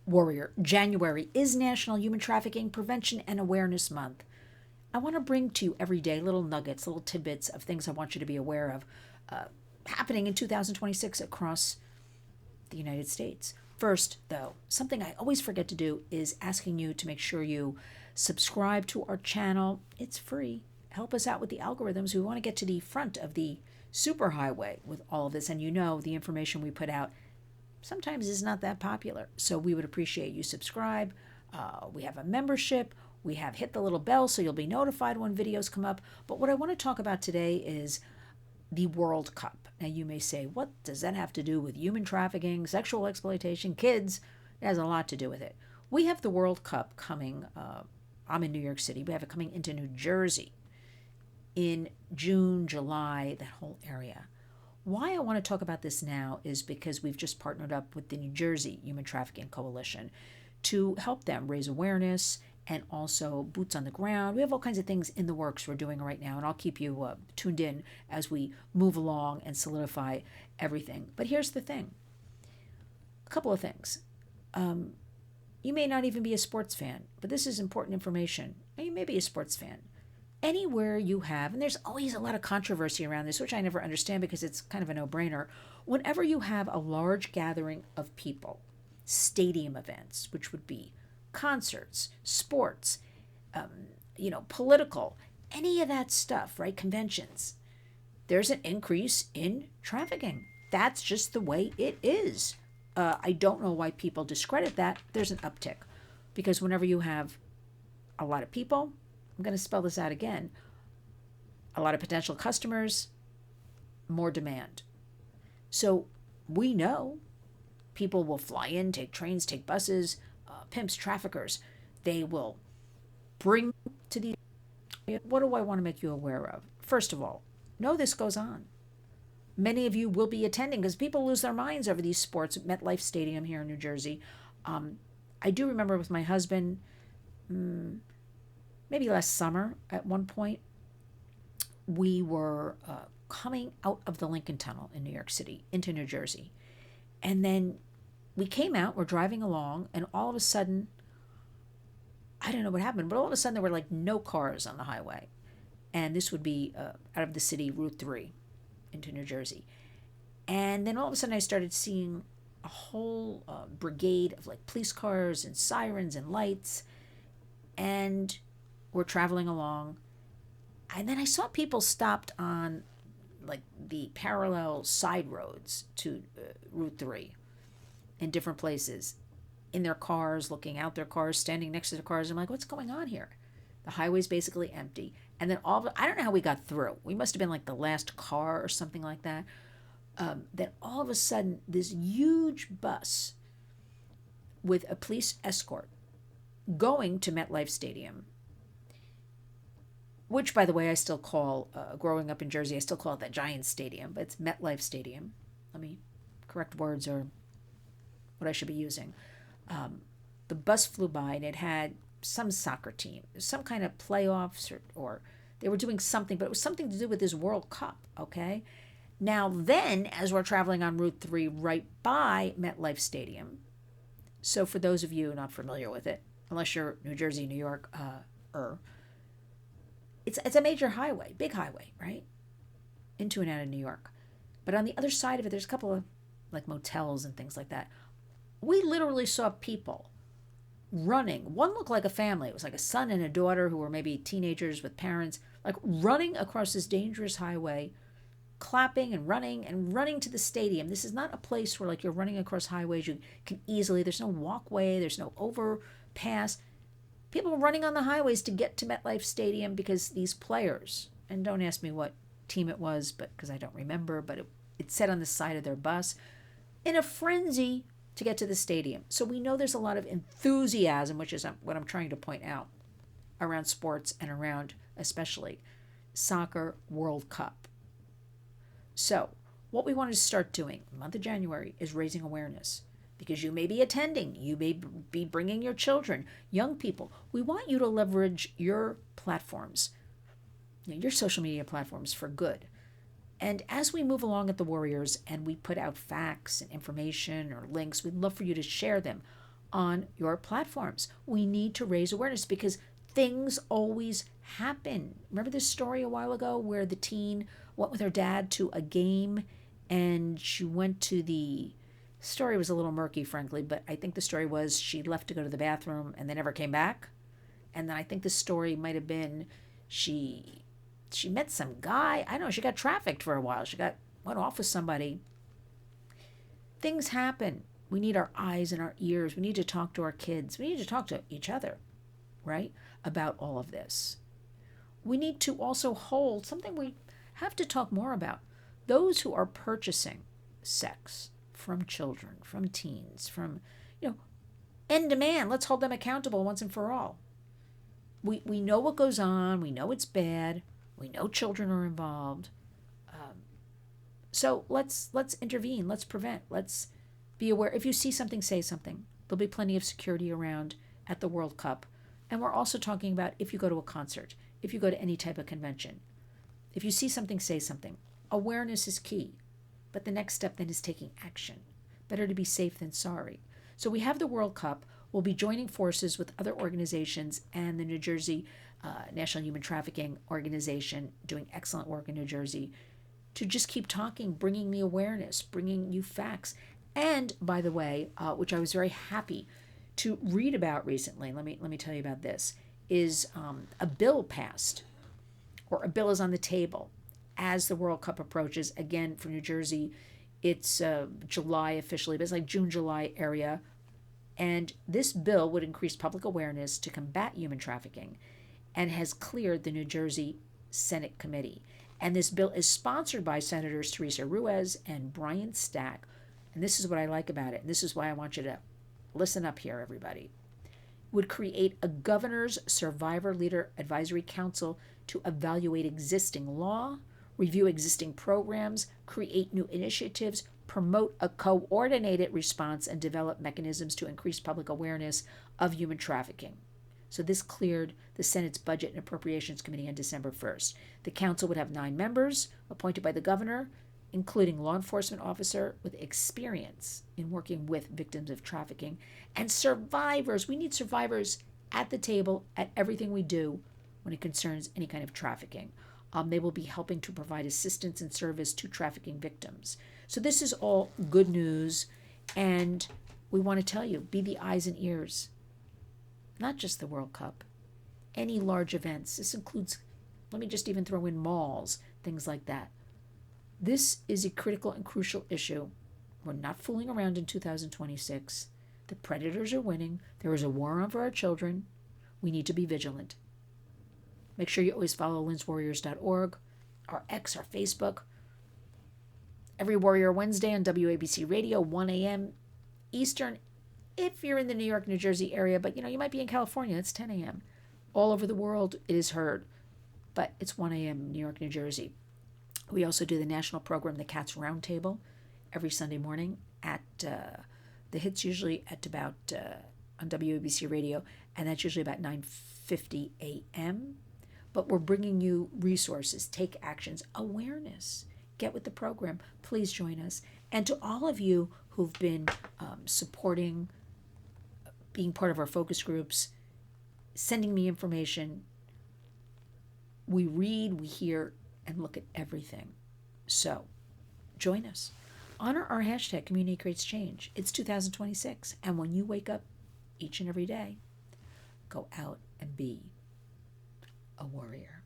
Warrior. January is National Human Trafficking Prevention and Awareness Month. I want to bring to you every day little nuggets, little tidbits of things I want you to be aware of happening in 2026 across the United States. First, though, something I always forget to do is asking you to make sure you subscribe to our channel. It's free. Help us out with the algorithms. We want to get to the front of the superhighway with all of this. And you know, the information we put out sometimes is not that popular. So we would appreciate you subscribe. We have a membership. We have hit the little bell so you'll be notified when videos come up. But what I want to talk about today is the World Cup. Now you may say, what does that have to do with human trafficking, sexual exploitation, kids? It has a lot to do with it. We have the World Cup coming. I'm in New York City. We have it coming into New Jersey in June, July, that whole area. Why I want to talk about this now is because we've just partnered up with the New Jersey Human Trafficking Coalition to help them raise awareness and also boots on the ground. We have all kinds of things in the works we're doing right now, and I'll keep you tuned in as we move along and solidify everything. But here's the thing. A couple of things. You may not even be a sports fan, but this is important information. You may be a sports fan. Anywhere you have, and there's always a lot of controversy around this, which I never understand because it's kind of a no-brainer. Whenever you have a large gathering of people, stadium events, which would be concerts, sports, political, any of that stuff, right? Conventions. There's an increase in trafficking. That's just the way it is. I don't know why people discredit that. There's an uptick because whenever you have a lot of people, I'm going to spell this out again, a lot of potential customers, more demand. So we know people will fly in, take trains, take buses, pimps, traffickers. They will bring to these. What do I want to make you aware of? First of all, know this goes on. Many of you will be attending because people lose their minds over these sports at MetLife Stadium here in New Jersey. I do remember with my husband, maybe last summer at one point, we were coming out of the Lincoln Tunnel in New York City into New Jersey. And then we came out, we're driving along, and all of a sudden, I don't know what happened, but all of a sudden there were like no cars on the highway. And this would be out of the city, Route 3 into New Jersey. And then all of a sudden I started seeing a whole brigade of like police cars and sirens and lights. And we're traveling along. And then I saw people stopped on like the parallel side roads to Route 3 in different places, in their cars, looking out their cars, standing next to their cars. I'm like, what's going on here? The highway's basically empty. And then I don't know how we got through. We must have been like the last car or something like that. Then all of a sudden, this huge bus with a police escort going to MetLife Stadium, which, by the way, I still call, growing up in Jersey, I still call it that Giant Stadium, but it's MetLife Stadium. Let me correct words or what I should be using. The bus flew by and it had some soccer team, some kind of playoffs or they were doing something, but it was something to do with this World Cup, okay? Now then, as we're traveling on Route 3 right by MetLife Stadium, so for those of you not familiar with it, unless you're New Jersey, New York, it's a major highway, big highway, right? Into and out of New York. But on the other side of it, there's a couple of like motels and things like that. We literally saw people running. One looked like a family. It was like a son and a daughter who were maybe teenagers with parents, like running across this dangerous highway, clapping and running to the stadium. This is not a place where like you're running across highways. You can easily, there's no walkway, there's no overpass. People are running on the highways to get to MetLife Stadium because these players, and don't ask me what team it was, but because I don't remember, but it said on the side of their bus, in a frenzy to get to the stadium. So we know there's a lot of enthusiasm, which is what I'm trying to point out, around sports and around especially soccer World Cup. So what we want to start doing in the month of January is raising awareness, because you may be attending, you may be bringing your children, young people. We want you to leverage your platforms, your social media platforms for good. And as we move along at the Warriors and we put out facts and information or links, we'd love for you to share them on your platforms. We need to raise awareness because things always happen. Remember this story a while ago where the teen went with her dad to a game and she went to the story was a little murky, frankly, but I think the story was she left to go to the bathroom and they never came back. And then I think the story might have been she met some guy. I don't know, she got trafficked for a while. Went off with somebody. Things happen. We need our eyes and our ears. We need to talk to our kids. We need to talk to each other, right, about all of this. We need to also hold something we have to talk more about. Those who are purchasing sex from children, from teens, from, end demand. Let's hold them accountable once and for all. We know what goes on. We know it's bad. We know children are involved. So let's intervene. Let's prevent. Let's be aware. If you see something, say something. There'll be plenty of security around at the World Cup. And we're also talking about if you go to a concert, if you go to any type of convention. If you see something, say something. Awareness is key. But the next step then is taking action. Better to be safe than sorry. So we have the World Cup. We'll be joining forces with other organizations and the New Jersey National Human Trafficking Organization doing excellent work in New Jersey to just keep talking, bringing the awareness, bringing you facts. And by the way, which I was very happy to read about recently, let me tell you about this, is a bill passed, or a bill is on the table as the World Cup approaches. Again, for New Jersey, it's July officially, but it's like June, July area. And this bill would increase public awareness to combat human trafficking and has cleared the New Jersey Senate committee. And this bill is sponsored by Senators Teresa Ruiz and Brian Stack. And this is what I like about it. And this is why I want you to listen up here, everybody. Would create a governor's survivor leader advisory council to evaluate existing law, review existing programs, create new initiatives, promote a coordinated response, and develop mechanisms to increase public awareness of human trafficking. So this cleared the Senate's Budget and Appropriations Committee on December 1st. The council would have 9 members appointed by the governor, including law enforcement officer with experience in working with victims of trafficking and survivors. We need survivors at the table at everything we do when it concerns any kind of trafficking. They will be helping to provide assistance and service to trafficking victims. So this is all good news, and we want to tell you, be the eyes and ears. Not just the World Cup, any large events. This includes, let me just even throw in malls, things like that. This is a critical and crucial issue. We're not fooling around in 2026. The predators are winning. There is a war on for our children. We need to be vigilant. Make sure you always follow linswarriors.org, our X, our Facebook. Every Warrior Wednesday on WABC Radio, 1 a.m. Eastern. If you're in the New York, New Jersey area, but you might be in California, it's 10 a.m. All over the world, it is heard. But it's 1 a.m. New York, New Jersey. We also do the national program, The Cats Roundtable, every Sunday morning at the hits usually at about on WABC Radio, and that's usually about 9:50 a.m. But we're bringing you resources, take actions, awareness. Get with the program. Please join us. And to all of you who've been supporting, being part of our focus groups, sending me information, we read, we hear, and look at everything. So, join us. Honor our hashtag, Community Creates Change. It's 2026. And when you wake up each and every day, go out and be a warrior.